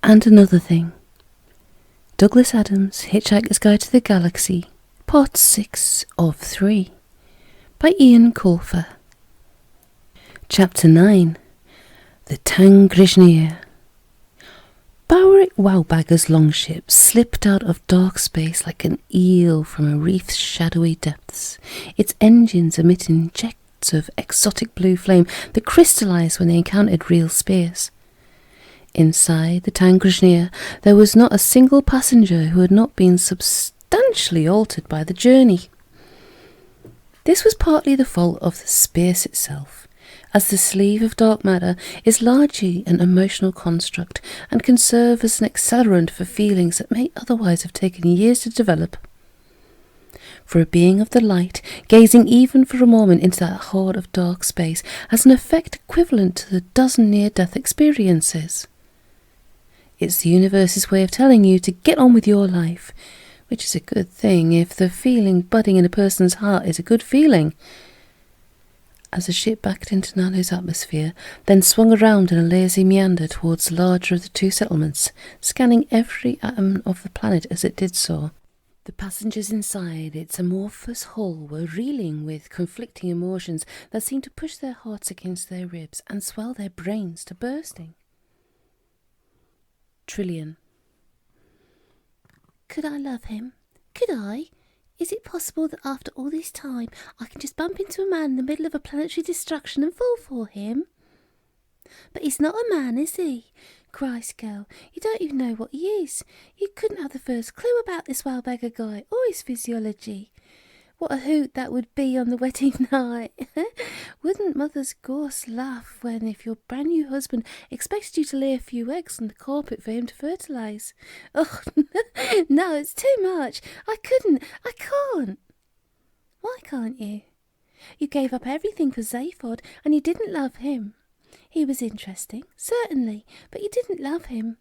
And Another Thing. Douglas Adams' Hitchhiker's Guide to the Galaxy, Part 6 of 3, by Ian Colfer. Chapter 9. The Tangrishneer. Bowrick Wowbagger's longship slipped out of dark space like an eel from a reef's shadowy depths, its engines emitting jets of exotic blue flame that crystallized when they encountered real spears. Inside the Tangrishneer there was not a single passenger who had not been substantially altered by the journey. This was partly the fault of the space itself, as the sleeve of dark matter is largely an emotional construct and can serve as an accelerant for feelings that may otherwise have taken years to develop. For a being of the light, gazing even for a moment into that heart of dark space has an effect equivalent to the dozen near-death experiences. It's the universe's way of telling you to get on with your life, which is a good thing if the feeling budding in a person's heart is a good feeling. As the ship backed into Nano's atmosphere, then swung around in a lazy meander towards the larger of the two settlements, scanning every atom of the planet as it did so. The passengers inside its amorphous hull were reeling with conflicting emotions that seemed to push their hearts against their ribs and swell their brains to bursting. Trillion. Could I love him? Could I? Is it possible that after all this time I can just bump into a man in the middle of a planetary destruction and fall for him? But he's not a man, is he? Christ, girl, you don't even know what he is. You couldn't have the first clue about this Wowbagger guy or his physiology. What a hoot that would be on the wedding night. Wouldn't Mother's Gorse laugh when, if your brand new husband expected you to lay a few eggs on the carpet for him to fertilise? Oh, no, it's too much. I can't. Why can't you? You gave up everything for Zaphod and you didn't love him. He was interesting, certainly, but you didn't love him.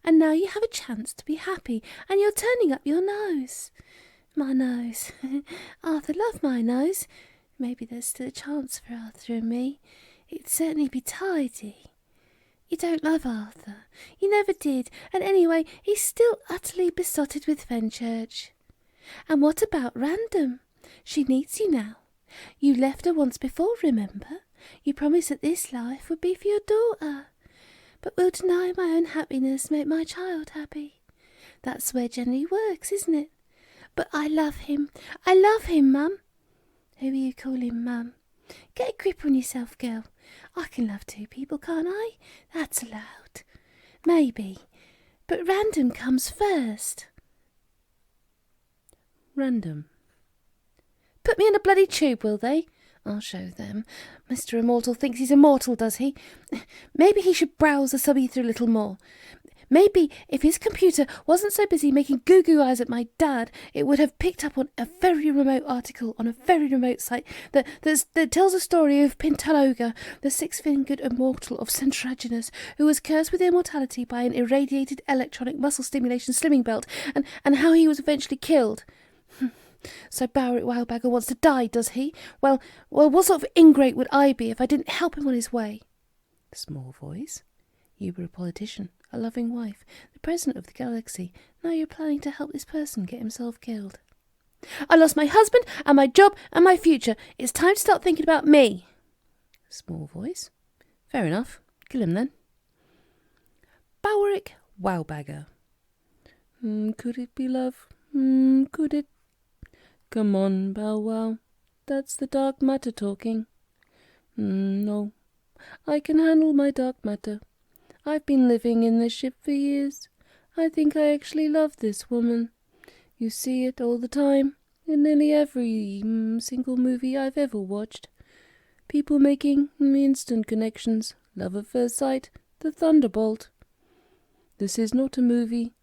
And now you have a chance to be happy and you're turning up your nose. My nose. Arthur loved my nose. Maybe there's still a chance for Arthur and me. It'd certainly be tidy. You don't love Arthur. You never did. And anyway, he's still utterly besotted with Fenchurch. And what about Random? She needs you now. You left her once before, remember? You promised that this life would be for your daughter. But will deny my own happiness make my child happy? That's the way it generally works, isn't it? But I love him. I love him, Mum. Who are you calling Mum? Get a grip on yourself, girl. I can love two people, can't I? That's allowed. Maybe. But Random comes first. Random. Put me in a bloody tube, will they? I'll show them. Mr. Immortal thinks he's immortal, does he? Maybe he should browse the sub-ether a little more. Maybe if his computer wasn't so busy making goo-goo eyes at my dad, it would have picked up on a very remote article on a very remote site that tells a story of Pintaloga, the six-fingered immortal of Centragenous, who was cursed with immortality by an irradiated electronic muscle stimulation slimming belt, and how he was eventually killed. So Bowrick Wowbagger wants to die, does he? Well, what sort of ingrate would I be if I didn't help him on his way? Small voice. You were a politician, a loving wife, the president of the galaxy. Now you're planning to help this person get himself killed. I lost my husband and my job and my future. It's time to start thinking about me. Small voice. Fair enough. Kill him then. Bowrick Wowbagger. Could it be love? Could it? Come on, Bow Wow. That's the dark matter talking. No. I can handle my dark matter. I've been living in this ship for years. I think I actually love this woman. You see it all the time, in nearly every single movie I've ever watched. People making instant connections, love at first sight, the thunderbolt. This is not a movie.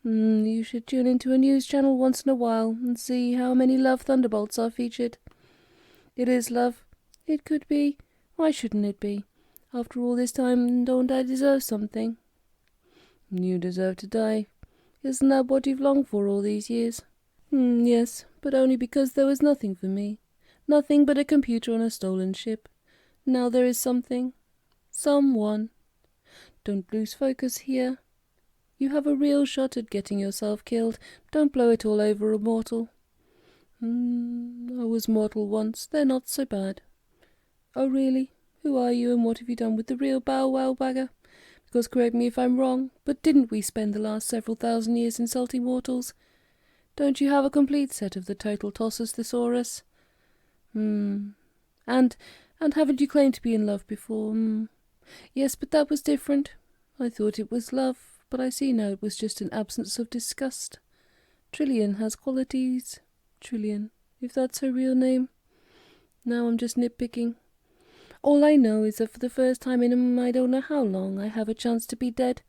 You should tune into a news channel once in a while and see how many love thunderbolts are featured. It is love. It could be. Why shouldn't it be? After all this time, don't I deserve something? You deserve to die. Isn't that what you've longed for all these years? Yes, but only because there was nothing for me. Nothing but a computer on a stolen ship. Now there is something. Someone. Don't lose focus here. You have a real shot at getting yourself killed. Don't blow it all over a mortal. I was mortal once. They're not so bad. Oh, really? Who are you and what have you done with the real bow-wow bagger? Because correct me if I'm wrong, but didn't we spend the last several thousand years insulting mortals? Don't you have a complete set of the total tossus thesaurus? And haven't you claimed to be in love before? Yes, but that was different. I thought it was love, but I see now it was just an absence of disgust. Trillian has qualities. Trillian, if that's her real name. Now I'm just nitpicking. All I know is that for the first time in I don't know how long, I have a chance to be dead.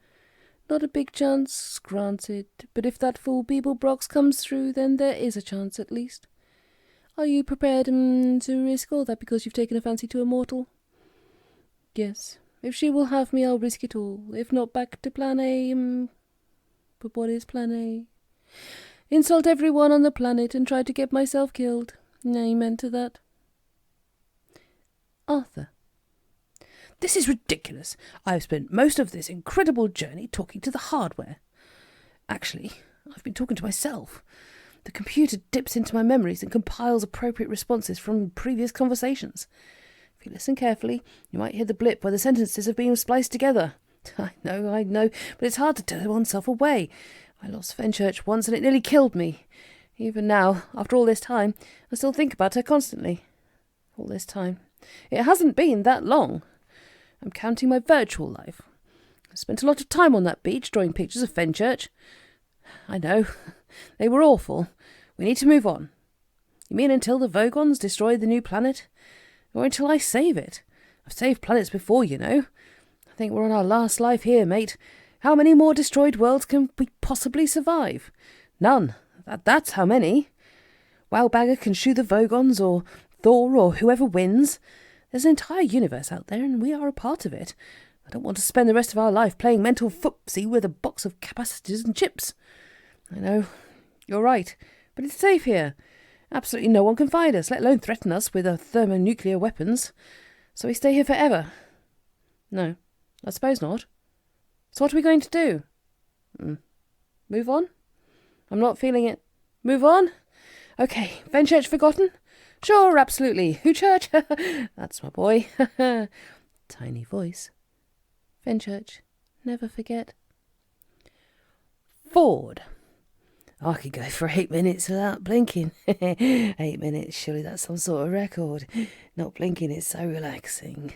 Not a big chance, granted, but if that fool Beeblebrox comes through, then there is a chance at least. Are you prepared to risk all that because you've taken a fancy to a mortal? Yes. If she will have me, I'll risk it all. If not, back to plan A. But what is plan A? Insult everyone on the planet and try to get myself killed. Amen to that. Arthur. This is ridiculous. I've spent most of this incredible journey talking to the hardware. Actually, I've been talking to myself. The computer dips into my memories and compiles appropriate responses from previous conversations. If you listen carefully, you might hear the blip where the sentences have been spliced together. I know, but it's hard to turn oneself away. I lost Fenchurch once and it nearly killed me. Even now, after all this time, I still think about her constantly. All this time. It hasn't been that long. I'm counting my virtual life. I spent a lot of time on that beach drawing pictures of Fenchurch. I know. They were awful. We need to move on. You mean until the Vogons destroy the new planet? Or until I save it? I've saved planets before, you know. I think we're on our last life here, mate. How many more destroyed worlds can we possibly survive? None. That's how many. Wowbagger can shoot the Vogons, or Thor, or whoever wins. There's an entire universe out there, and we are a part of it. I don't want to spend the rest of our life playing mental footsie with a box of capacitors and chips. I know. You're right. But it's safe here. Absolutely no one can find us, let alone threaten us with thermonuclear weapons. So we stay here forever. No, I suppose not. So what are we going to do? Move on? I'm not feeling it. Move on? Okay, Fenchurch forgotten? Sure, absolutely. Who church? That's my boy. Tiny voice. Fenchurch, never forget. Ford. I could go for 8 minutes without blinking. 8 minutes, surely that's some sort of record. Not blinking is so relaxing.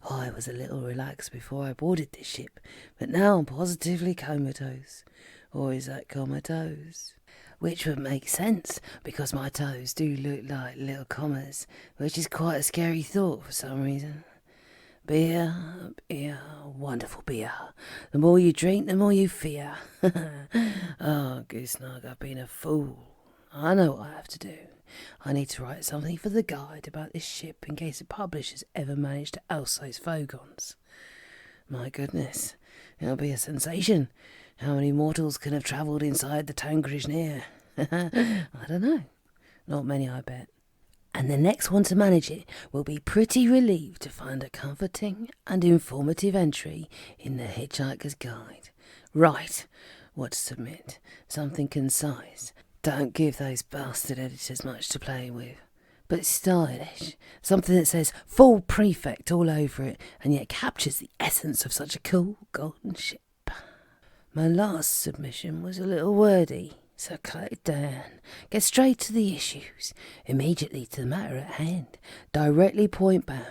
I was a little relaxed before I boarded this ship, but now I'm positively comatose. Or is that comatose? Which would make sense, because my toes do look like little commas, which is quite a scary thought for some reason. Beer, wonderful beer. The more you drink, the more you fear. Oh, Goosenug, I've been a fool. I know what I have to do. I need to write something for the guide about this ship in case the publishers ever manage to oust those Vogons. My goodness, it'll be a sensation. How many mortals can have travelled inside the Tangrishneer? I don't know. Not many, I bet. And the next one to manage it will be pretty relieved to find a comforting and informative entry in the Hitch-hiker's Guide. Right, what to submit? Something concise. Don't give those bastard editors much to play with. But stylish. Something that says full prefect all over it and yet captures the essence of such a cool golden ship. My last submission was a little wordy, so cut it down. Get straight to the issues, immediately to the matter at hand, directly point-bound,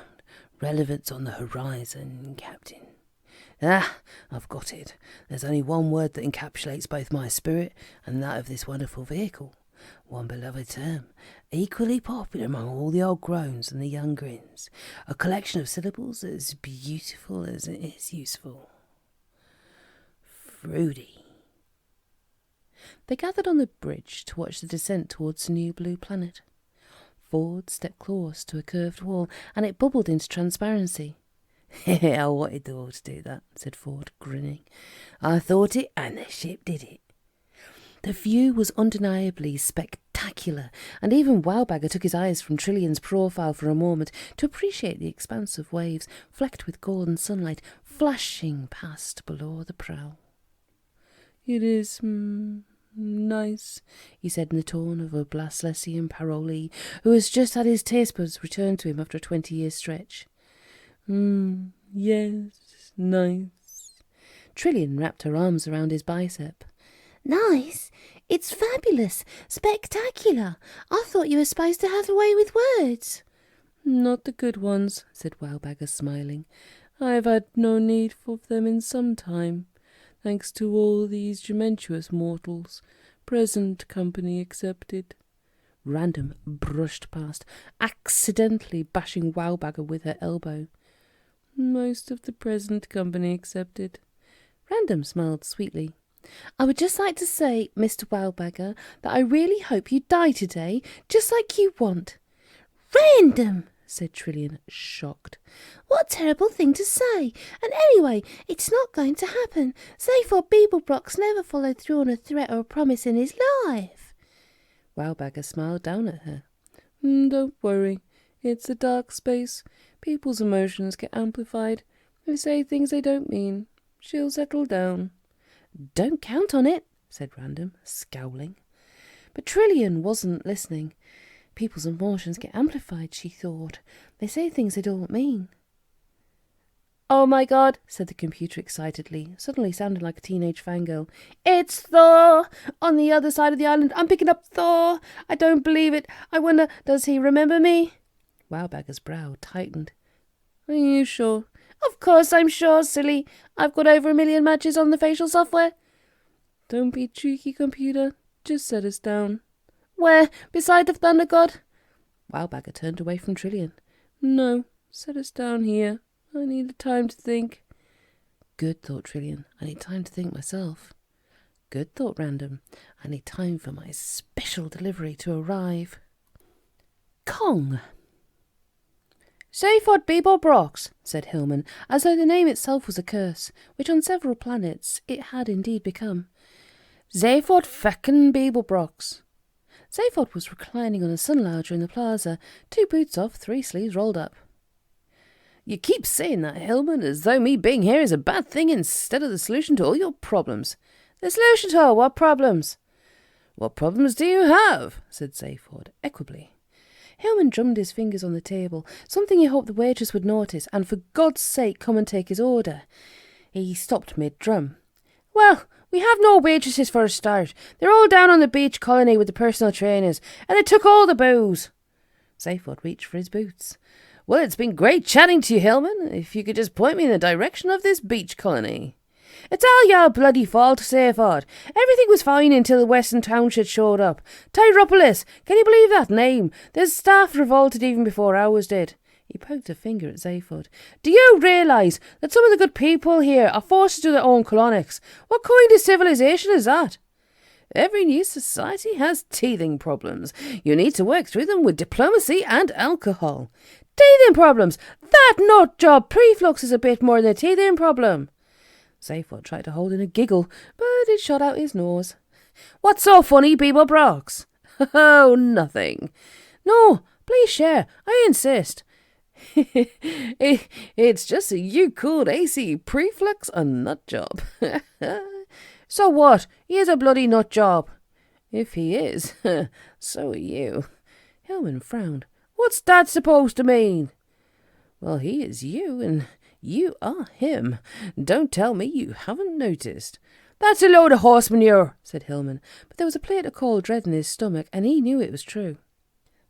relevance on the horizon, Captain. I've got it. There's only one word that encapsulates both my spirit and that of this wonderful vehicle. One beloved term, equally popular among all the old groans and the young grins. A collection of syllables as beautiful as it is useful. Fruity. They gathered on the bridge to watch the descent towards the new blue planet. Ford stepped close to a curved wall, and it bubbled into transparency. I wanted the wall to do that, said Ford, grinning. I thought it, and the ship did it. The view was undeniably spectacular, and even Wowbagger took his eyes from Trillian's profile for a moment to appreciate the expanse of waves, flecked with golden sunlight, flashing past below the prow. It is, nice, he said in the tone of a Blaslesian parolee who has just had his taste buds returned to him after a 20-year stretch. Yes, nice. Trillian wrapped her arms around his bicep. Nice? It's fabulous, spectacular. I thought you were supposed to have a way with words. Not the good ones, said Wowbagger, smiling. I've had no need of them in some time, thanks to all these gementuous mortals, present company excepted. Random brushed past, accidentally bashing Wowbagger with her elbow. Most of the present company excepted. Random smiled sweetly. I would just like to say, Mr. Wowbagger, that I really hope you die today, just like you want. Random, said Trillian, shocked. What a terrible thing to say. And anyway, it's not going to happen. Zayford Beeblebrox never followed through on a threat or a promise in his life. Wowbagger smiled down at her. Don't worry. It's a dark space. People's emotions get amplified. They say things they don't mean. She'll settle down. Don't count on it, said Random, scowling. But Trillian wasn't listening. People's emotions get amplified, she thought. They say things they don't mean. Oh my God, said the computer excitedly, suddenly sounding like a teenage fangirl. It's Thor! On the other side of the island, I'm picking up Thor! I don't believe it. I wonder, does he remember me? Wowbagger's brow tightened. Are you sure? Of course I'm sure, silly. I've got over 1 million matches on the facial software. Don't be cheeky, computer. Just set us down. Where? Beside the Thunder God? Wowbagger turned away from Trillian. No, set us down here. I need time to think. Good, thought Trillian. I need time to think myself. Good, thought Random. I need time for my special delivery to arrive. Kong. Zayford Beeblebrox, said Hillman, as though the name itself was a curse, which on several planets it had indeed become. Zayford feckin' Beeblebrox. Zayford was reclining on a sun lounger in the plaza, 2 boots off, 3 sleeves rolled up. You keep saying that, Hillman, as though me being here is a bad thing instead of the solution to all your problems. The solution to all what problems? What problems do you have? Said Zayford, equably. Hillman drummed his fingers on the table, something he hoped the waitress would notice, and for God's sake come and take his order. He stopped mid-drum. Well, we have no waitresses for a start. They're all down on the beach colony with the personal trainers, and they took all the booze. Zayford reached for his boots. Well, it's been great chatting to you, Hillman. If you could just point me in the direction of this beach colony. It's all your bloody fault, Zayford. Everything was fine until the Western Township showed up. Tyropolis, can you believe that name? The staff revolted even before ours did. He poked a finger at Zayford. Do you realise that some of the good people here are forced to do their own colonics? What kind of civilization is that? Every new society has teething problems. You need to work through them with diplomacy and alcohol. Teething problems? That nut job preflux is a bit more than a teething problem. Zayford tried to hold in a giggle, but it shot out his nose. What's so funny, Beeblebrox? Oh, nothing. No, please share. I insist. It's just that you called AC preflux a nut job. So what? He is a bloody nut job. If he is, so are you. Hillman frowned. What's that supposed to mean? Well, he is you, and you are him. Don't tell me you haven't noticed. That's a load of horse manure, said Hillman, but there was a plate of cold dread in his stomach, and he knew it was true.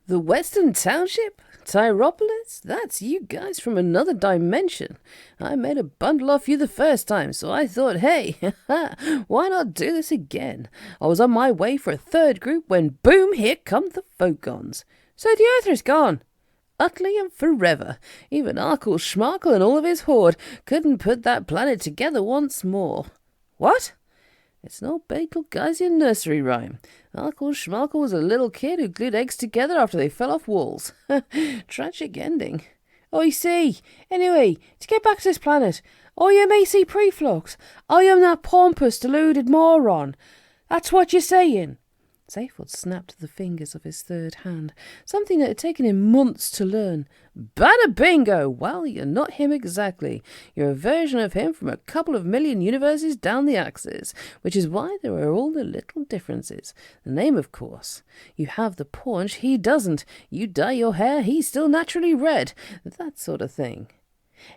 The Western Township? Tyropolis? That's you guys from another dimension. I made a bundle off you the first time, so I thought, hey, why not do this again? I was on my way for a third group when, boom, here come the Phocons. So the Earthers gone. Utterly and forever. Even Arkle Schmarkle and all of his horde couldn't put that planet together once more. What? It's no Bagel Geysian nursery rhyme. Arkle Schmarkle was a little kid who glued eggs together after they fell off walls. Tragic ending. I see. Anyway, to get back to this planet, I am AC Preflux. I am that pompous, deluded moron. That's what you're saying. Zaphod snapped the fingers of his third hand, something that had taken him months to learn. Bada bingo! Well, you're not him exactly. You're a version of him from a couple of million universes down the axis, which is why there are all the little differences. The name, of course. You have the paunch, he doesn't. You dye your hair, he's still naturally red. That sort of thing.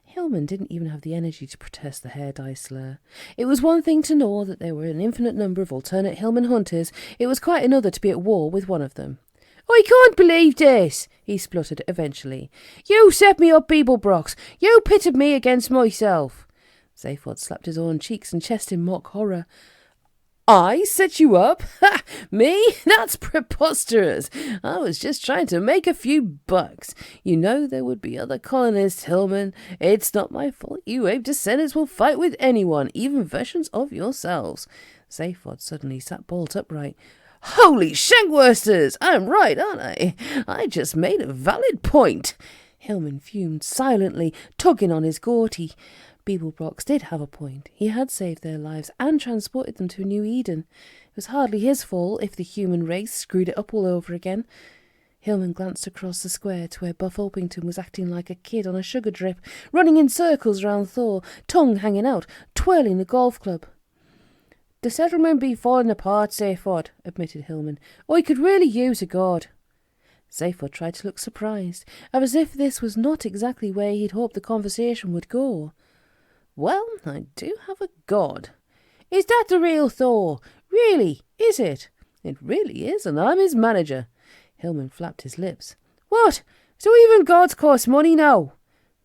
Hillman didn't even have the energy to protest the hair dye slur. It was one thing to know that there were an infinite number of alternate Hillman hunters. It was quite another to be at war with one of them. I can't believe this, he spluttered eventually. You set me up, Beeblebrox. You pitted me against myself. Zaphod slapped his own cheeks and chest in mock horror. I set you up? Ha! Me? That's preposterous. I was just trying to make a few bucks. You know there would be other colonists, Hillman. It's not my fault you ape descendants will fight with anyone, even versions of yourselves. Zaphod suddenly sat bolt upright. Holy shankworsters! I'm right, aren't I? I just made a valid point. Hillman fumed silently, tugging on his gorty. Beeblebrox did have a point. He had saved their lives and transported them to a new Eden. It was hardly his fault if the human race screwed it up all over again. Hillman glanced across the square to where Buff Orpington was acting like a kid on a sugar drip, running in circles round Thor, tongue hanging out, twirling the golf club. The settlement be falling apart, Zaphod, admitted Hillman. I could really use a god. Zaphod tried to look surprised, as if this was not exactly where he'd hoped the conversation would go. Well, I do have a god. Is that the real Thor? Really, is it? It really is, and I'm his manager. Hillman flapped his lips. What? So even gods cost money now?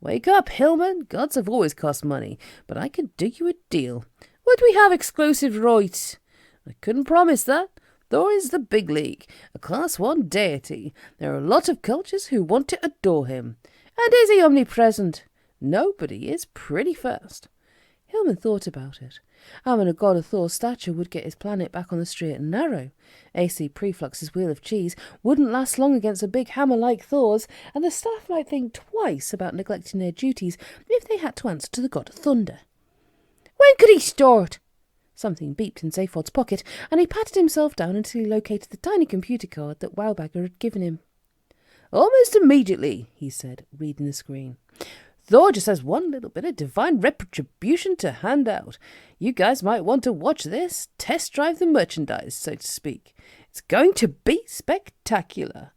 Wake up, Hillman. Gods have always cost money, but I could do you a deal. Would we have exclusive rights? I couldn't promise that. Thor is the big league, a class 1 deity. There are a lot of cultures who want to adore him. And is he omnipresent? No, but he is pretty fast. Hillman thought about it. Having a god of Thor's stature would get his planet back on the straight and narrow. AC Preflux's wheel of cheese wouldn't last long against a big hammer like Thor's, and the staff might think twice about neglecting their duties if they had to answer to the god of thunder. When could he start? Something beeped in Zaphod's pocket, and he patted himself down until he located the tiny computer card that Wowbagger had given him. Almost immediately, he said, reading the screen. Thor just has one little bit of divine retribution to hand out. You guys might want to watch this, test drive the merchandise, so to speak. It's going to be spectacular.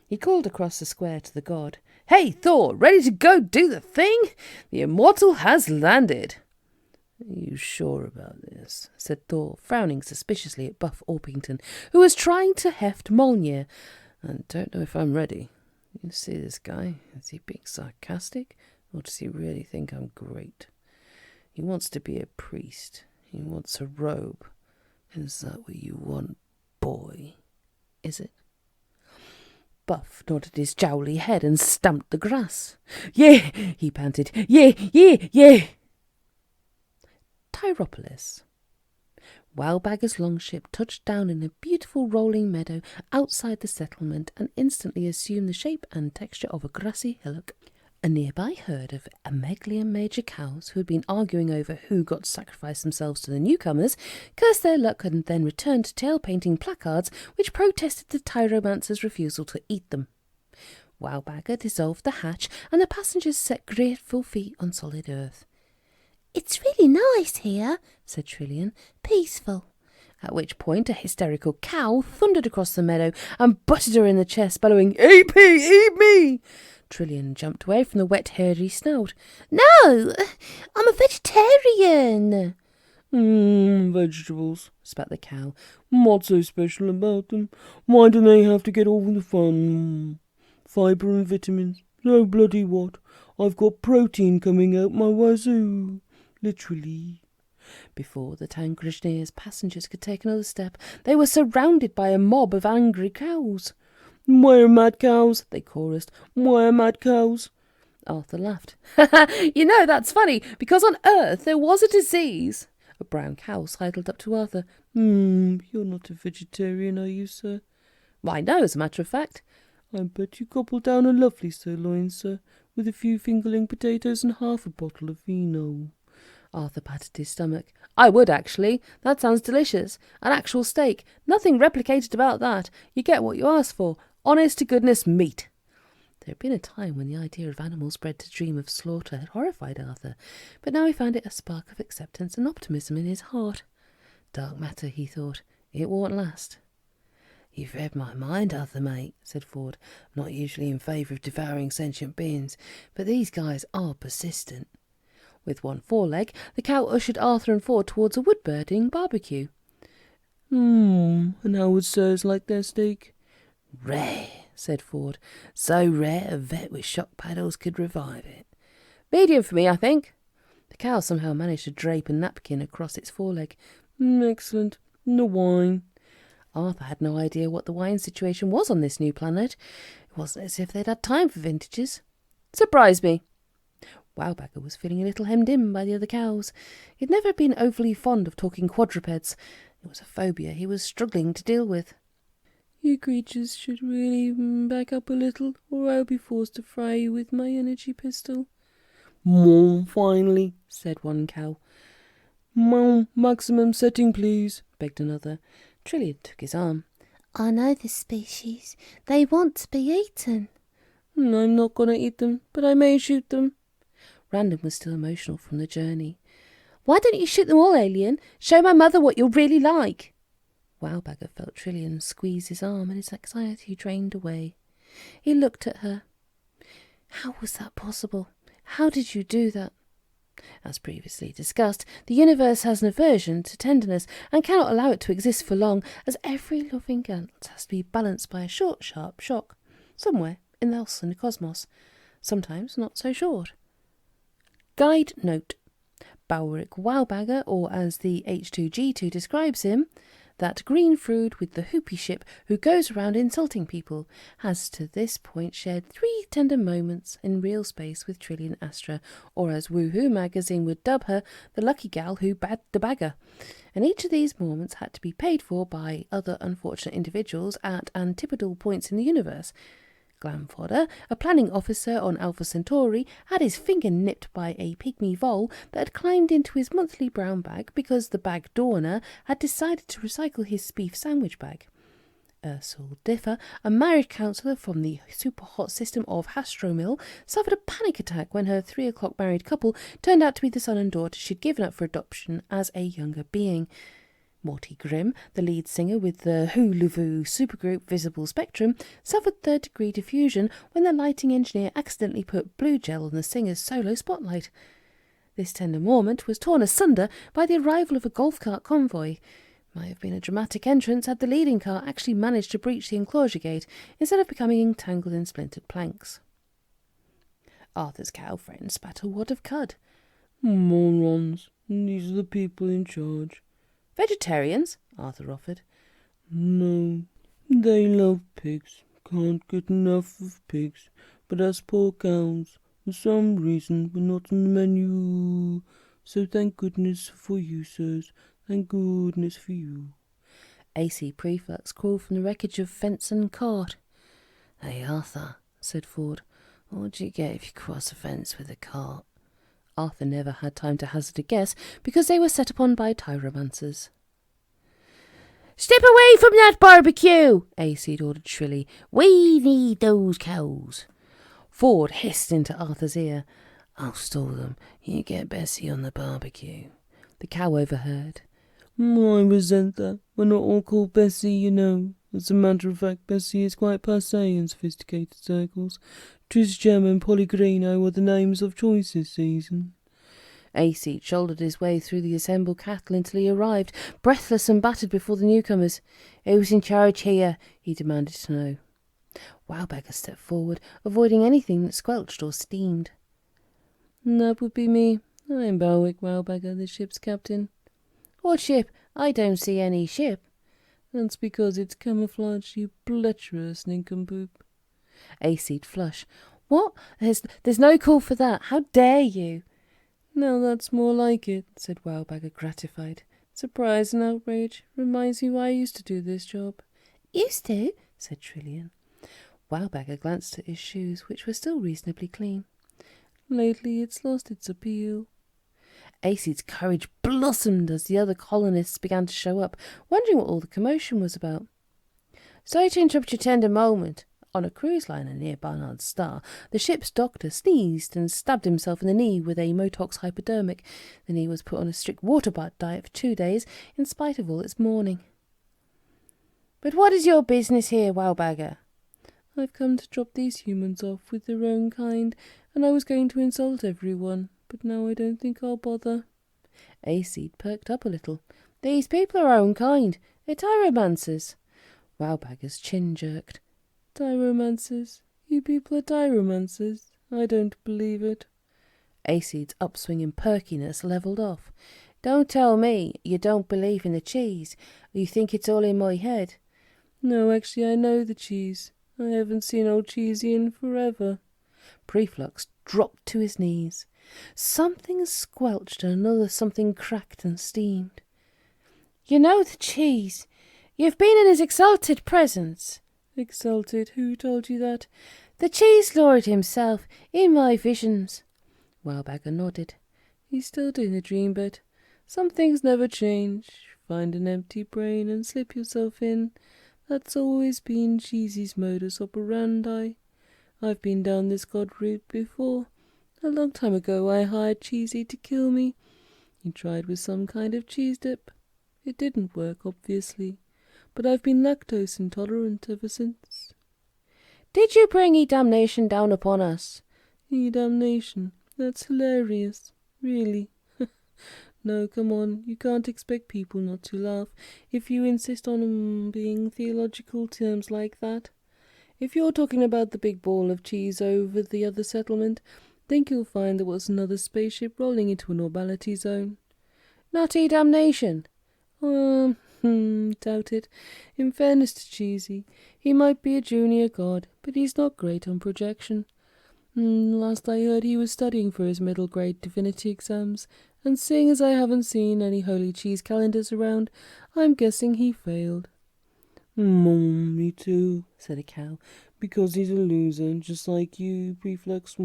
He called across the square to the god. Hey, Thor, ready to go do the thing? The immortal has landed. Are you sure about this? Said Thor, frowning suspiciously at Buff Orpington, who was trying to heft Mjolnir. I don't know if I'm ready. You see this guy? Is he being sarcastic? Or does he really think I'm great? He wants to be a priest. He wants a robe. Is that what you want, boy? Is it? Buff nodded his jowly head and stamped the grass. Yeah, he panted. Yeah. Tyropolis. Wowbagger's longship touched down in a beautiful rolling meadow outside the settlement and instantly assumed the shape and texture of a grassy hillock. A nearby herd of Ameglian major cows, who had been arguing over who got to sacrifice themselves to the newcomers, cursed their luck and then returned to tail-painting placards which protested the Tyromancer's refusal to eat them. Wowbagger dissolved the hatch, and the passengers set grateful feet on solid earth. "It's really nice here," said Trillian. "Peaceful." At which point a hysterical cow thundered across the meadow and butted her in the chest, bellowing, "Eat me! Eat me!" Trillian jumped away from the wet, hairy snout. "No! I'm a vegetarian!" Vegetables, spat the cow. What's so special about them? Why do they have to get all the fun? Fibre and vitamins. So bloody what? I've got protein coming out my wazoo. Literally. Before the Tangrishnir's passengers could take another step, they were surrounded by a mob of angry cows. "Where are mad cows?" they chorused. "Where are mad cows?" Arthur laughed. "You know, that's funny, because on Earth there was a disease." A brown cow sidled up to Arthur. You're not a vegetarian, are you, sir?" "Why, no, as a matter of fact." "I bet you gobble down a lovely sirloin, sir, with a few fingerling potatoes and half a bottle of vino." Arthur patted his stomach. I would, actually. That sounds delicious. An actual steak. Nothing replicated about that. You get what you ask for. Honest-to-goodness meat. There had been a time when the idea of animals bred to dream of slaughter had horrified Arthur, but now he found it a spark of acceptance and optimism in his heart. Dark matter, he thought. It won't last. You've read my mind, Arthur, mate, said Ford. I'm not usually in favour of devouring sentient beings, but these guys are persistent. With one foreleg, the cow ushered Arthur and Ford towards a wood-birding barbecue. And how would sirs like their steak? Rare, said Ford. So rare a vet with shock paddles could revive it. Medium for me, I think. The cow somehow managed to drape a napkin across its foreleg. Excellent. No wine. Arthur had no idea what the wine situation was on this new planet. It wasn't as if they'd had time for vintages. Surprise me. Wowbagger was feeling a little hemmed in by the other cows. He'd never been overly fond of talking quadrupeds. It was a phobia he was struggling to deal with. You creatures should really back up a little, or I'll be forced to fry you with my energy pistol. Mom, finally, said one cow. Mom, maximum setting, please, begged another. Trillian took his arm. I know this species. They want to be eaten. I'm not going to eat them, but I may shoot them. Random was still emotional from the journey. Why don't you shoot them all, alien? Show my mother what you're really like. Wowbagger felt Trillian squeeze his arm and his anxiety drained away. He looked at her. How was that possible? How did you do that? As previously discussed, the universe has an aversion to tenderness and cannot allow it to exist for long, as every loving glance has to be balanced by a short, sharp shock, somewhere else in the cosmos, sometimes not so short. Guide note. Bowrick Wowbagger, or as the H2G2 describes him, that green fruit with the hoopy ship who goes around insulting people, has to this point shared 3 tender moments in real space with Trillian Astra, or as Woohoo magazine would dub her, the lucky gal who bagged the bagger. And each of these moments had to be paid for by other unfortunate individuals at antipodal points in the universe. Glamfodder, a planning officer on Alpha Centauri, had his finger nipped by a pygmy vole that had climbed into his monthly brown bag because the bag donor had decided to recycle his beef sandwich bag. Ursula Differ, a marriage counsellor from the super-hot system of Hastromil, suffered a panic attack when her 3 o'clock married couple turned out to be the son and daughter she'd given up for adoption as a younger being. Morty Grimm, the lead singer with the Hulu supergroup Visible Spectrum, suffered third-degree diffusion when the lighting engineer accidentally put blue gel on the singer's solo spotlight. This tender moment was torn asunder by the arrival of a golf cart convoy. Might have been a dramatic entrance had the leading car actually managed to breach the enclosure gate instead of becoming entangled in splintered planks. Arthur's cow friend spat a wad of cud. Morons. These are the people in charge. Vegetarians? Arthur offered. No, they love pigs. Can't get enough of pigs. But us poor cows, for some reason, we're not on the menu. So thank goodness for you, sirs. Thank goodness for you. AC Preflux crawled from the wreckage of fence and cart. Hey, Arthur, said Ford. What do you get if you cross a fence with a cart? Arthur never had time to hazard a guess because they were set upon by tyromancers. Step away from that barbecue, AC ordered shrilly. We need those cows. Ford hissed into Arthur's ear. I'll stall them. You get Bessie on the barbecue. The cow overheard. I resent that. We're not all called Bessie, you know. As a matter of fact, Bessie is quite passé in sophisticated circles. Trisham and Pellegrino were the names of choice this season. AC shouldered his way through the assembled cattle until he arrived, breathless and battered before the newcomers. Who's in charge here? He demanded to know. Wowbagger stepped forward, avoiding anything that squelched or steamed. That would be me. I'm Bowrick Wowbagger, the ship's captain. What ship? I don't see any ship. That's because it's camouflage, you bleacherous nincompoop. AC'd flush. What? There's no call for that. How dare you? Now that's more like it, said Wowbagger, gratified. Surprise and outrage. Reminds me why I used to do this job. Used to? Said Trillian. Wowbagger glanced at his shoes, which were still reasonably clean. Lately it's lost its appeal. Aceyd's courage blossomed as the other colonists began to show up, wondering what all the commotion was about. Sorry to interrupt your tender moment. On a cruise liner near Barnard's Star, the ship's doctor sneezed and stabbed himself in the knee with a Motox hypodermic. The knee was put on a strict water bath diet for 2 days, in spite of all its mourning. But what is your business here, Wowbagger? I've come to drop these humans off with their own kind, and I was going to insult everyone, but now I don't think I'll bother. Aceyd perked up a little. These people are our own kind. They're tyromancers. Wowbagger's chin jerked. Tyromancers? You people are tyromancers? I don't believe it. Aceyd's upswinging perkiness levelled off. Don't tell me you don't believe in the cheese. You think it's all in my head. No, actually, I know the cheese. I haven't seen old Cheesy in forever. Preflux dropped to his knees. Something squelched and another something cracked and steamed. You know the cheese. You've been in his exalted presence. Exalted? Who told you that? The cheese lord himself, in my visions. Wowbagger nodded. He's still doing the dream bit. Some things never change. Find an empty brain and slip yourself in. That's always been Cheesy's modus operandi. I've been down this god route before. A long time ago I hired Cheesy to kill me. He tried with some kind of cheese dip. It didn't work, obviously, but I've been lactose intolerant ever since. Did you bring E-damnation down upon us? E-damnation? That's hilarious. Really. No, come on, you can't expect people not to laugh if you insist on being theological terms like that. If you're talking about the big ball of cheese over the other settlement, think you'll find there was another spaceship rolling into a normality zone. Not E-damnation. Doubt it. In fairness to Cheesy, he might be a junior god, but he's not great on projection. Last I heard he was studying for his middle grade divinity exams, and seeing as I haven't seen any holy cheese calendars around, I'm guessing he failed. Me too, said a cow, because he's a loser, just like you, Preflux.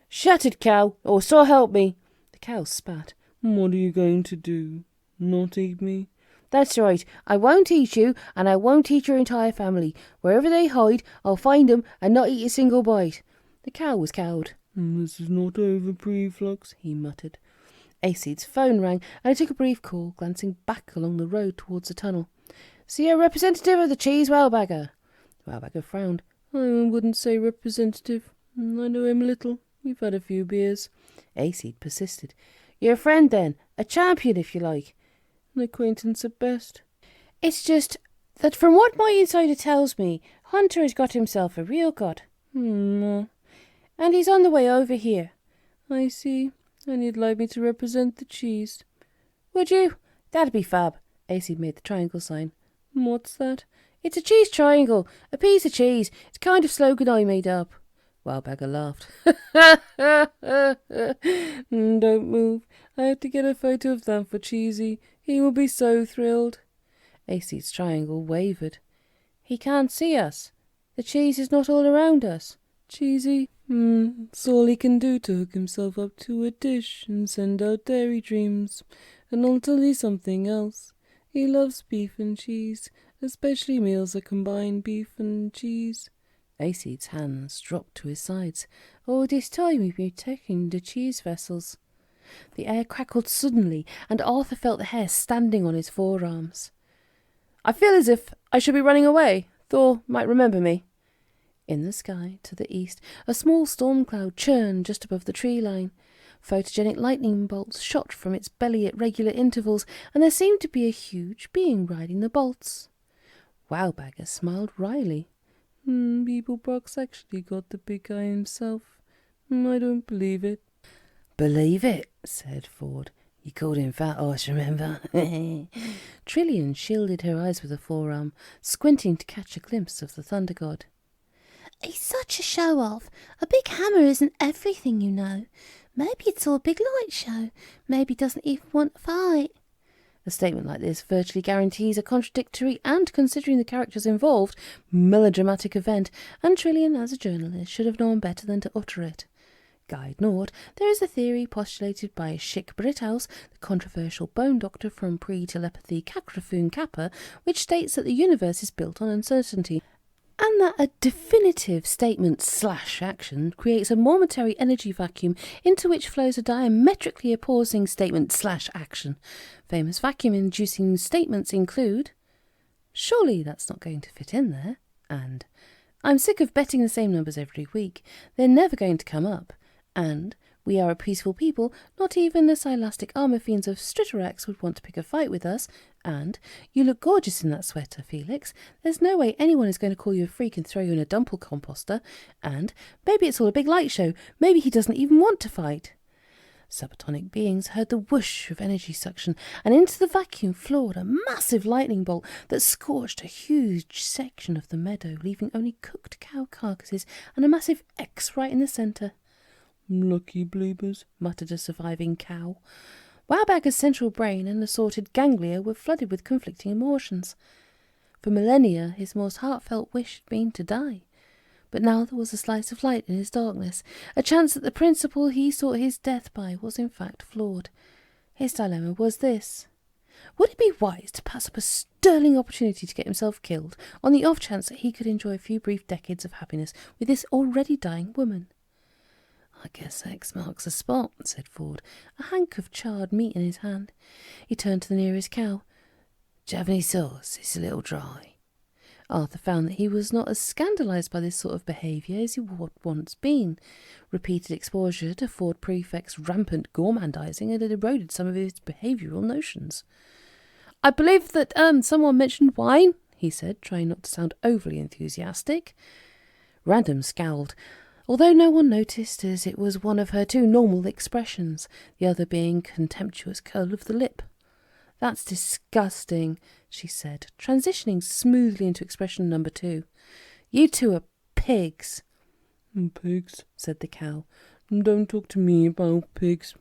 Shut it, cow, or so help me. The cow spat. What are you going to do? Not eat me? That's right. I won't eat you, and I won't eat your entire family. Wherever they hide, I'll find them and not eat a single bite. The cow was cowed. This is not over, Preflux, he muttered. Aceyd's phone rang, and he took a brief call, glancing back along the road towards the tunnel. See a representative of the cheese, Wowbagger? Wowbagger frowned. I wouldn't say representative. I know him a little. We've had a few beers. Aceyd persisted. You're a friend, then? A champion, if you like? An acquaintance at best. It's just that from what my insider tells me, Hunter has got himself a real god. And he's on the way over here. I see. And you'd like me to represent the cheese. Would you? That'd be fab. Aceyd made the triangle sign. What's that? It's a cheese triangle. A piece of cheese. It's a kind of slogan I made up. Wowbagger laughed. Don't move. I have to get a photo of that for Cheesy. He will be so thrilled. Aceyd's triangle wavered. He can't see us. The cheese is not all around us. Cheesy? It's all he can do to hook himself up to a dish and send out dairy dreams. And I'll tell you something else. He loves beef and cheese, especially meals that combine beef and cheese. Aceyd's hands dropped to his sides. All this time we've been taking the cheese vessels. The air crackled suddenly, and Arthur felt the hair standing on his forearms. I feel as if I should be running away. Thor might remember me. In the sky, to the east, a small storm cloud churned just above the tree line. Photogenic lightning bolts shot from its belly at regular intervals, and there seemed to be a huge being riding the bolts. Wowbagger smiled wryly. Beeblebrock's actually got the big guy himself. I don't believe it. Believe it, said Ford. You called him Fat Horse, remember? Trillian shielded her eyes with a forearm, squinting to catch a glimpse of the Thunder God. He's such a show-off. A big hammer isn't everything, you know. Maybe it's all a big light show. Maybe he doesn't even want to fight. A statement like this virtually guarantees a contradictory and, considering the characters involved, melodramatic event, and Trillian, as a journalist, should have known better than to utter it. Guide Nord, there is a theory postulated by Schick Brithaus, the controversial bone doctor from pre-telepathy Kakrafoon Kappa, which states that the universe is built on uncertainty, and that a definitive statement/action creates a momentary energy vacuum into which flows a diametrically opposing statement/action. Famous vacuum-inducing statements include, "Surely that's not going to fit in there," and "I'm sick of betting the same numbers every week. They're never going to come up," and "We are a peaceful people. Not even the silastic armour fiends of Striterax would want to pick a fight with us," and "You look gorgeous in that sweater, Felix. There's no way anyone is going to call you a freak and throw you in a dumple composter," and "Maybe it's all a big light show. Maybe he doesn't even want to fight." Subatomic beings heard the whoosh of energy suction, and into the vacuum floored a massive lightning bolt that scorched a huge section of the meadow, leaving only cooked cow carcasses and a massive X right in the centre. "Lucky bleepers," muttered a surviving cow. Wowbagger's central brain and assorted ganglia were flooded with conflicting emotions. For millennia, his most heartfelt wish had been to die. But now there was a slice of light in his darkness, a chance that the principle he sought his death by was in fact flawed. His dilemma was this. Would it be wise to pass up a sterling opportunity to get himself killed on the off chance that he could enjoy a few brief decades of happiness with this already dying woman? "I guess X marks the spot," said Ford, a hank of charred meat in his hand. He turned to the nearest cow. "Do you have any sauce? It's a little dry." Arthur found that he was not as scandalised by this sort of behaviour as he had once been. Repeated exposure to Ford Prefect's rampant gormandising had eroded some of his behavioural notions. "I believe that someone mentioned wine," he said, trying not to sound overly enthusiastic. Random scowled, although no one noticed, as it was one of her two normal expressions, the other being contemptuous curl of the lip. "That's disgusting," she said, transitioning smoothly into expression number 2. "You two are pigs." "Pigs," said the cow. "Don't talk to me about pigs."